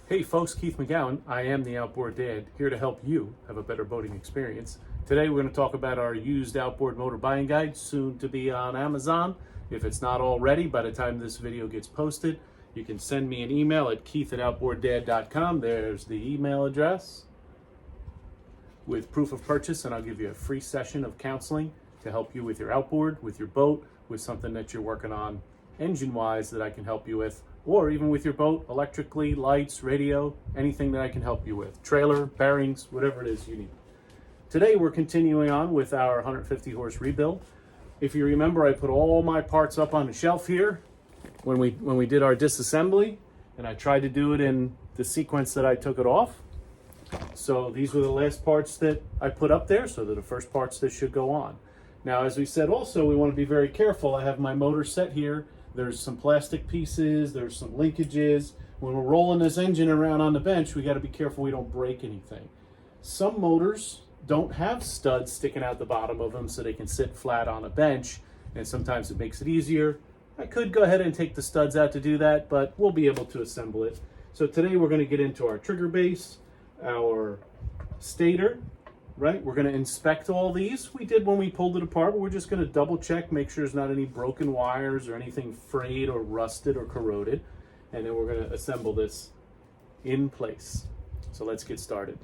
Hey folks, Keith McGowan. I am the Outboard Dad, here to help you have a better boating experience. Today we're going to talk about our used outboard motor buying guide, soon to be on Amazon. If it's not already, by the time this video gets posted, you can send me an email at keith@outboarddad.com. There's the email address with proof of purchase, and I'll give you a free session of counseling to help you with your outboard, with your boat, with something that you're working on engine-wise that I can help you with, or even with your boat, electrically, lights, radio, anything that I can help you with. Trailer, bearings, whatever it is you need. Today we're continuing on with our 150 horse rebuild. If you remember, I put all my parts up on the shelf here when we did our disassembly, and I tried to do it in the sequence that I took it off. So these were the last parts that I put up there, so they're the first parts that should go on. Now, as we said also, we want to be very careful. I have my motor set here. There's some plastic pieces, there's some linkages. When we're rolling this engine around on the bench, we got to be careful we don't break anything. Some motors don't have studs sticking out the bottom of them so they can sit flat on a bench, and sometimes it makes it easier. I could go ahead and take the studs out to do that, but we'll be able to assemble it. So today we're going to get into our trigger base, our stator, right? We're going to inspect all these. We did when we pulled it apart, but we're just going to double check, make sure there's not any broken wires or anything frayed or rusted or corroded. And then we're going to assemble this in place. So let's get started.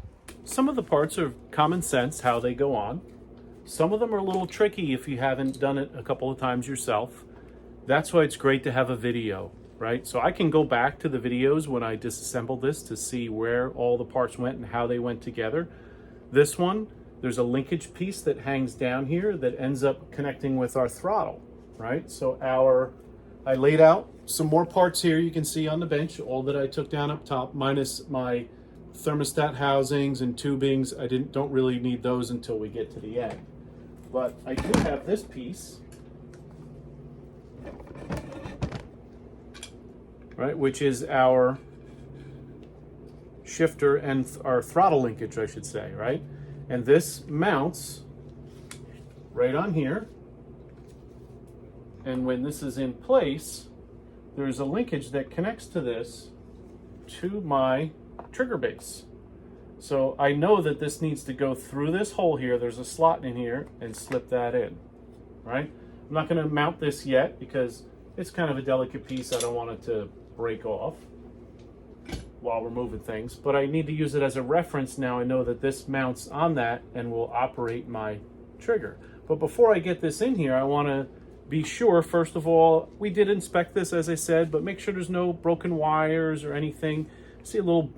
Some of the parts are common sense, how they go on. Some of them are a little tricky if you haven't done it a couple of times yourself. That's why it's great to have a video, right? So I can go back to the videos when I disassembled this to see where all the parts went and how they went together. This one, there's a linkage piece that hangs down here that ends up connecting with our throttle, right? So I laid out some more parts here you can see on the bench, all that I took down up top, minus my thermostat housings and tubings. I don't really need those until we get to the end. But I do have this piece, right, which is our shifter and our throttle linkage, I should say, right? And this mounts right on here. And when this is in place, there's a linkage that connects to this to my trigger base. So I know that this needs to go through this hole here. There's a slot in here, and slip that in, right? I'm not going to mount this yet because it's kind of a delicate piece. I don't want it to break off while we're moving things, but I need to use it as a reference. Now I know that this mounts on that and will operate my trigger. But before I get this in here, I want to be sure, first of all, we did inspect this, as I said, but make sure there's no broken wires or anything. See a little,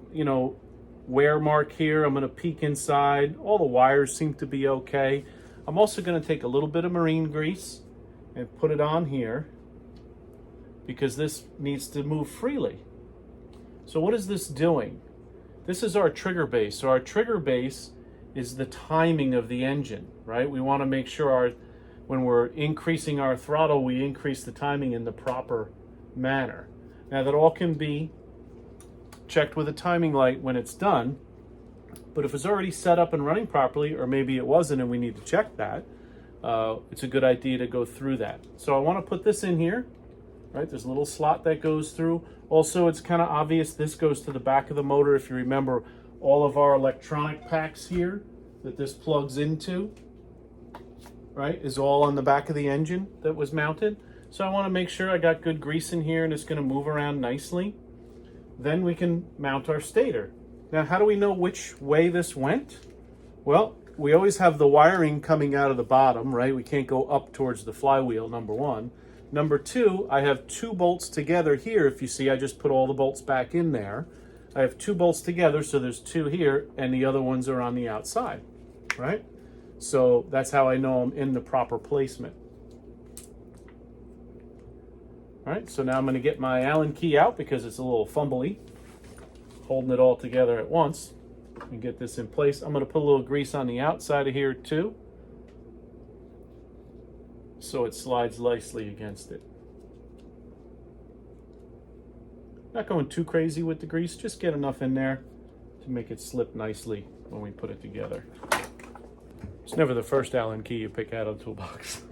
wear mark here. I'm going to peek inside. All the wires seem to be okay. I'm also going to take a little bit of marine grease and put it on here because this needs to move freely. So what is this doing? This is our trigger base. So our trigger base is the timing of the engine, right? We want to make sure when we're increasing our throttle, we increase the timing in the proper manner. Now that all can be checked with a timing light when it's done, but if it's already set up and running properly, or maybe it wasn't and we need to check that, it's a good idea to go through that. So I want to put this in here, right? There's a little slot that goes through. Also, it's kind of obvious this goes to the back of the motor. If you remember, all of our electronic packs here that this plugs into, right, is all on the back of the engine that was mounted. So I want to make sure I got good grease in here and it's going to move around nicely. Then we can mount our stator. Now, how do we know which way this went? Well, we always have the wiring coming out of the bottom, right? We can't go up towards the flywheel, number one. Number two, I have two bolts together here. If you see, I just put all the bolts back in there. I have two bolts together, so there's two here, and the other ones are on the outside, right? So that's how I know I'm in the proper placement. All right, so now I'm going to get my Allen key out because it's a little fumbly, holding it all together at once, and get this in place. I'm going to put a little grease on the outside of here too, so it slides nicely against it. Not going too crazy with the grease, just get enough in there to make it slip nicely when we put it together. It's never the first Allen key you pick out of the toolbox.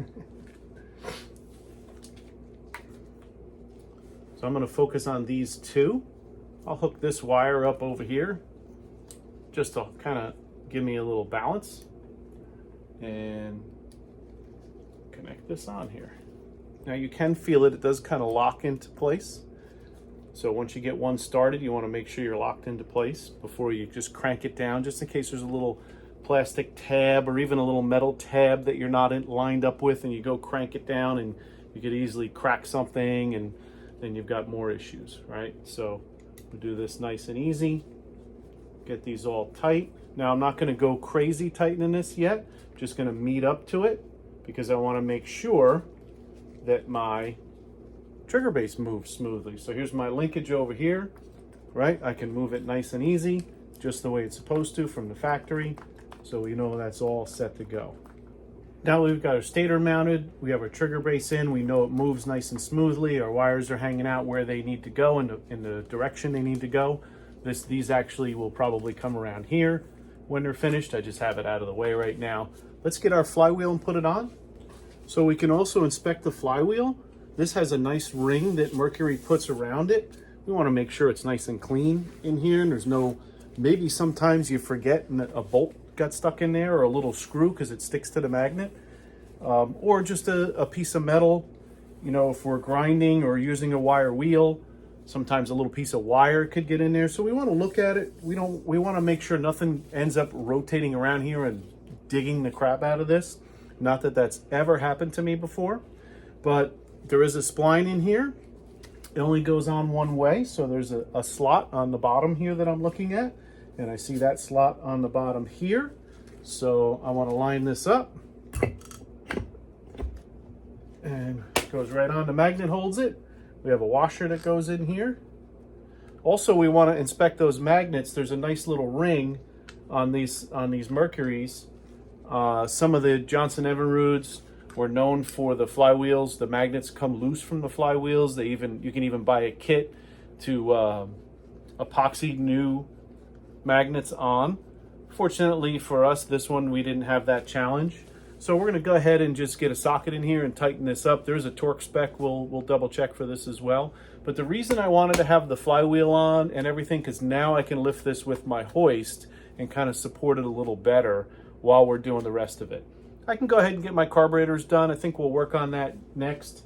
So I'm going to focus on these two I'll hook this wire up over here just to kind of give me a little balance and connect this on here. Now you can feel it does kind of lock into place. So once you get one started, you want to make sure you're locked into place before you just crank it down, just in case there's a little plastic tab or even a little metal tab that you're not lined up with, and you go crank it down and you could easily crack something, and then you've got more issues, right? So we'll do this nice and easy. Get these all tight. Now I'm not going to go crazy tightening this yet. I'm just going to meet up to it because I want to make sure that my trigger base moves smoothly. So here's my linkage over here, right? I can move it nice and easy, just the way it's supposed to from the factory. So we know that's all set to go. Now we've got our stator mounted, we have our trigger base in, we know it moves nice and smoothly, our wires are hanging out where they need to go in the direction they need to go. These actually will probably come around here when they're finished. I just have it out of the way right now. Let's get our flywheel and put it on. So we can also inspect the flywheel. This has a nice ring that Mercury puts around it. We want to make sure it's nice and clean in here, and there's no, maybe sometimes you forget and a bolt got stuck in there or a little screw because it sticks to the magnet, or just a piece of metal. You know, if we're grinding or using a wire wheel, sometimes a little piece of wire could get in there. So we want to look at it. We want to make sure nothing ends up rotating around here and digging the crap out of this. Not that that's ever happened to me before, but there is a spline in here. It only goes on one way, so there's a slot on the bottom here that I'm looking at, and I see that slot on the bottom here. So I want to line this up, and it goes right on. The magnet holds it. We have a washer that goes in here. Also, we want to inspect those magnets. There's a nice little ring on these Mercuries. Some of the Johnson Evinrudes were known for the flywheels. The magnets come loose from the flywheels. You can even buy a kit to epoxy new magnets on. Fortunately for us, this one we didn't have that challenge. So we're going to go ahead and just get a socket in here and tighten this up. There's a torque spec. We'll double check for this as well. But the reason I wanted to have the flywheel on and everything, because now I can lift this with my hoist and kind of support it a little better while we're doing the rest of it. I can go ahead and get my carburetors done. I think we'll work on that next.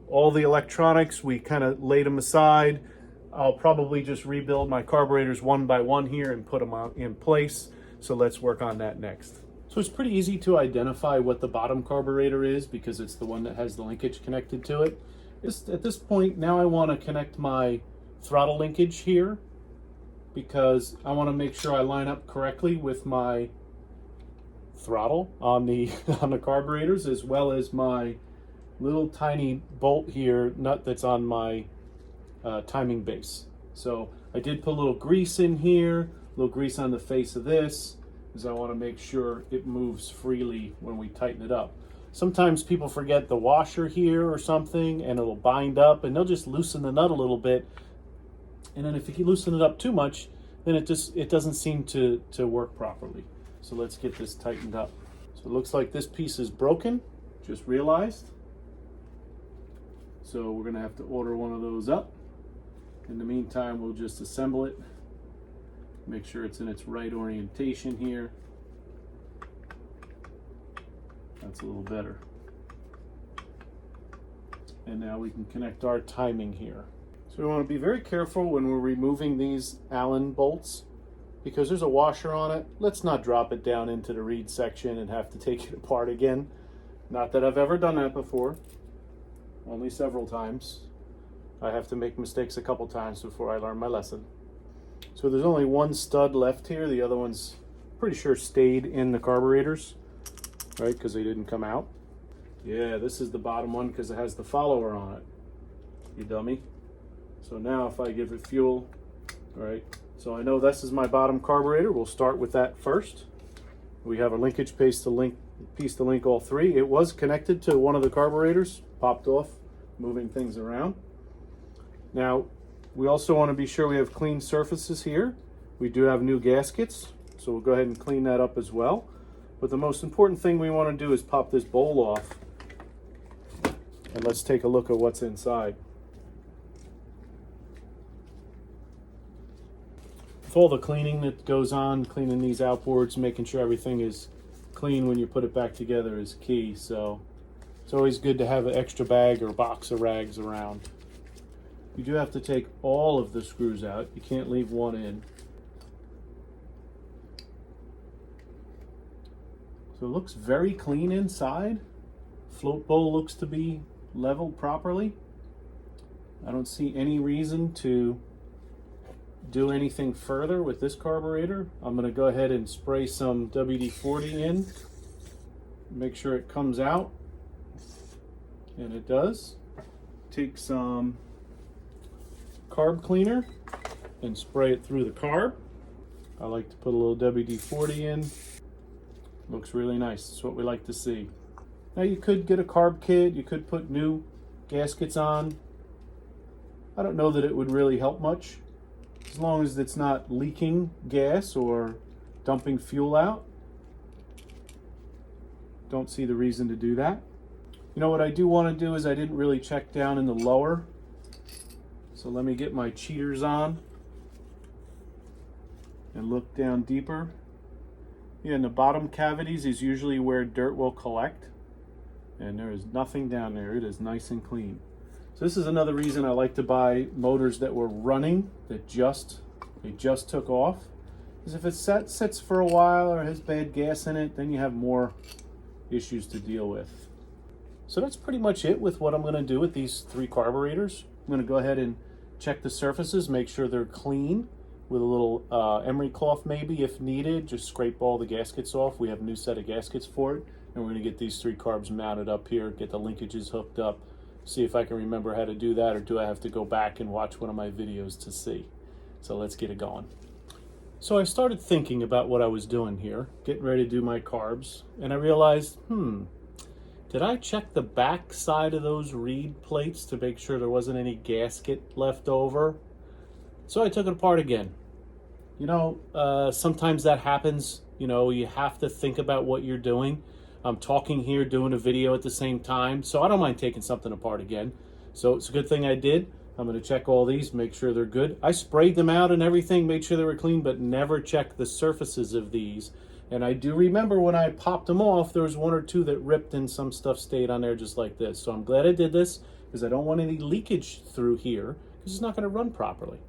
All the electronics, we kind of laid them aside. I'll probably just rebuild my carburetors one by one here and put them in place. So let's work on that next. So it's pretty easy to identify what the bottom carburetor is because it's the one that has the linkage connected to it. At this point, now I want to connect my throttle linkage here because I want to make sure I line up correctly with my throttle on the carburetors, as well as my little tiny bolt here nut that's on my timing base. So I did put a little grease in here, a little grease on the face of this, because I want to make sure it moves freely when we tighten it up. Sometimes people forget the washer here or something, and it'll bind up, and they'll just loosen the nut a little bit. And then if you loosen it up too much, then it doesn't seem to work properly. So let's get this tightened up. So it looks like this piece is broken, just realized. So we're gonna have to order one of those up. In the meantime, we'll just assemble it. Make sure it's in its right orientation here. That's a little better. And now we can connect our timing here. So we want to be very careful when we're removing these Allen bolts because there's a washer on it. Let's not drop it down into the reed section and have to take it apart again. Not that I've ever done that before, only several times. I have to make mistakes a couple times before I learn my lesson. So there's only one stud left here. The other one's pretty sure stayed in the carburetors, right? Because they didn't come out. Yeah, this is the bottom one because it has the follower on it, you dummy. So now if I give it fuel, all right, so I know this is my bottom carburetor. We'll start with that first. We have a linkage piece to link all three. It was connected to one of the carburetors, popped off, moving things around. Now, we also want to be sure we have clean surfaces here. We do have new gaskets, so we'll go ahead and clean that up as well. But the most important thing we want to do is pop this bowl off. And let's take a look at what's inside. with all the cleaning that goes on, cleaning these outboards, making sure everything is clean when you put it back together is key. So it's always good to have an extra bag or box of rags around. You do have to take all of the screws out. You can't leave one in. So it looks very clean inside. Float bowl looks to be leveled properly. I don't see any reason to do anything further with this carburetor. I'm going to go ahead and spray some WD-40 in. Make sure it comes out. And it does. Take some carb cleaner and spray it through the carb. I like to put a little WD-40 in. Looks really nice. It's what we like to see. Now you could get a carb kit. You could put new gaskets on. I don't know that it would really help much. As long as it's not leaking gas or dumping fuel out. Don't see the reason to do that. You know what I do want to do is I didn't really check down in the lower. So let me get my cheaters on and look down deeper. Yeah, in the bottom cavities is usually where dirt will collect. And there is nothing down there. It is nice and clean. So this is another reason I like to buy motors that were running, that they just took off. Because if it sits for a while or has bad gas in it, then you have more issues to deal with. So that's pretty much it with what I'm going to do with these 3 carburetors. I'm going to go ahead and check the surfaces, make sure they're clean with a little emery cloth maybe if needed. Just scrape all the gaskets off. We have a new set of gaskets for it. And we're going to get these 3 carbs mounted up here, get the linkages hooked up, see if I can remember how to do that, or do I have to go back and watch one of my videos to see. So let's get it going. So I started thinking about what I was doing here, getting ready to do my carbs, and I realized, did I check the back side of those reed plates to make sure there wasn't any gasket left over? So I took it apart again. You know, sometimes that happens. You know, you have to think about what you're doing. I'm talking here, doing a video at the same time, so I don't mind taking something apart again. So it's a good thing I did. I'm going to check all these, make sure they're good. I sprayed them out and everything, made sure they were clean, but never checked the surfaces of these. And I do remember when I popped them off, there was 1 or 2 that ripped and some stuff stayed on there just like this. So I'm glad I did this because I don't want any leakage through here because it's not going to run properly.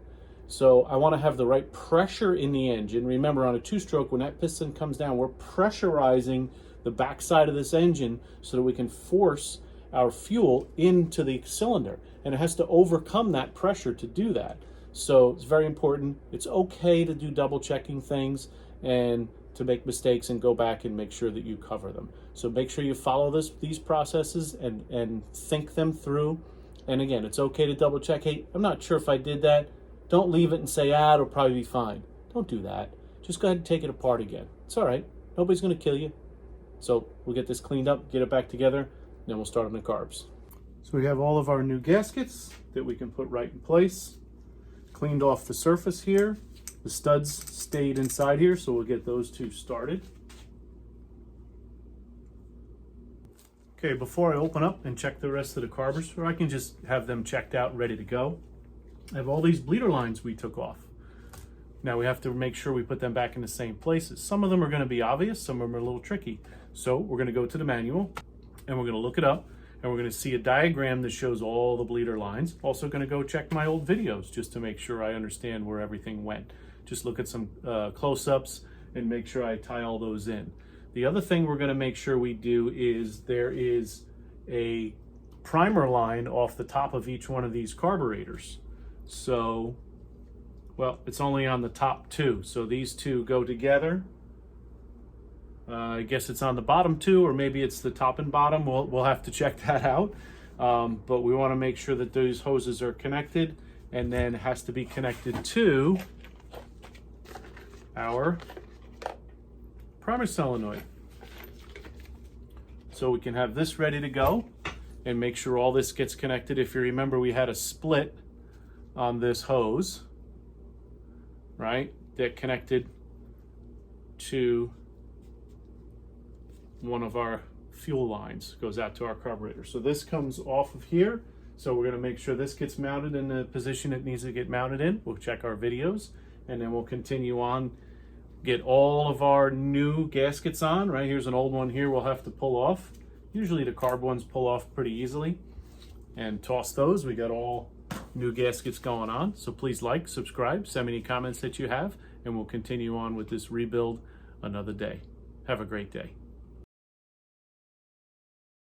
So I want to have the right pressure in the engine. Remember, on a 2-stroke, when that piston comes down, we're pressurizing the backside of this engine so that we can force our fuel into the cylinder. And it has to overcome that pressure to do that. So it's very important. It's okay to do double checking things and to make mistakes and go back and make sure that you cover them. So make sure you follow these processes and think them through. And again, it's okay to double check. Hey, I'm not sure if I did that. Don't leave it and say, it'll probably be fine. Don't do that. Just go ahead and take it apart again. It's all right. Nobody's going to kill you. So we'll get this cleaned up, get it back together, and then we'll start on the carbs. So we have all of our new gaskets that we can put right in place. Cleaned off the surface here. The studs stayed inside here, so we'll get those 2 started. Okay, before I open up and check the rest of the carbs, or I can just have them checked out and ready to go, I have all these bleeder lines we took off. Now we have to make sure we put them back in the same places. Some of them are going to be obvious, some of them are a little tricky. So we're going to go to the manual and we're going to look it up and we're going to see a diagram that shows all the bleeder lines. Also going to go check my old videos just to make sure I understand where everything went. Just look at some close-ups and make sure I tie all those in. The other thing we're going to make sure we do is there is a primer line off the top of each one of these carburetors. So, well, it's only on the top 2. So these 2 go together. I guess it's on the bottom 2, or maybe it's the top and bottom. We'll have to check that out. But we want to make sure that those hoses are connected, and then it has to be connected to our primer solenoid. So we can have this ready to go and make sure all this gets connected. If you remember, we had a split on this hose, right, that connected to one of our fuel lines, goes out to our carburetor. So this comes off of here. So we're going to make sure this gets mounted in the position it needs to get mounted in. We'll check our videos and then we'll continue on, get all of our new gaskets on. Right, here's an old one here we'll have to pull off. Usually the carb ones pull off pretty easily, and toss those. We got all new gaskets going on. So please like, subscribe, send me any comments that you have, and we'll continue on with this rebuild another day. Have a great day.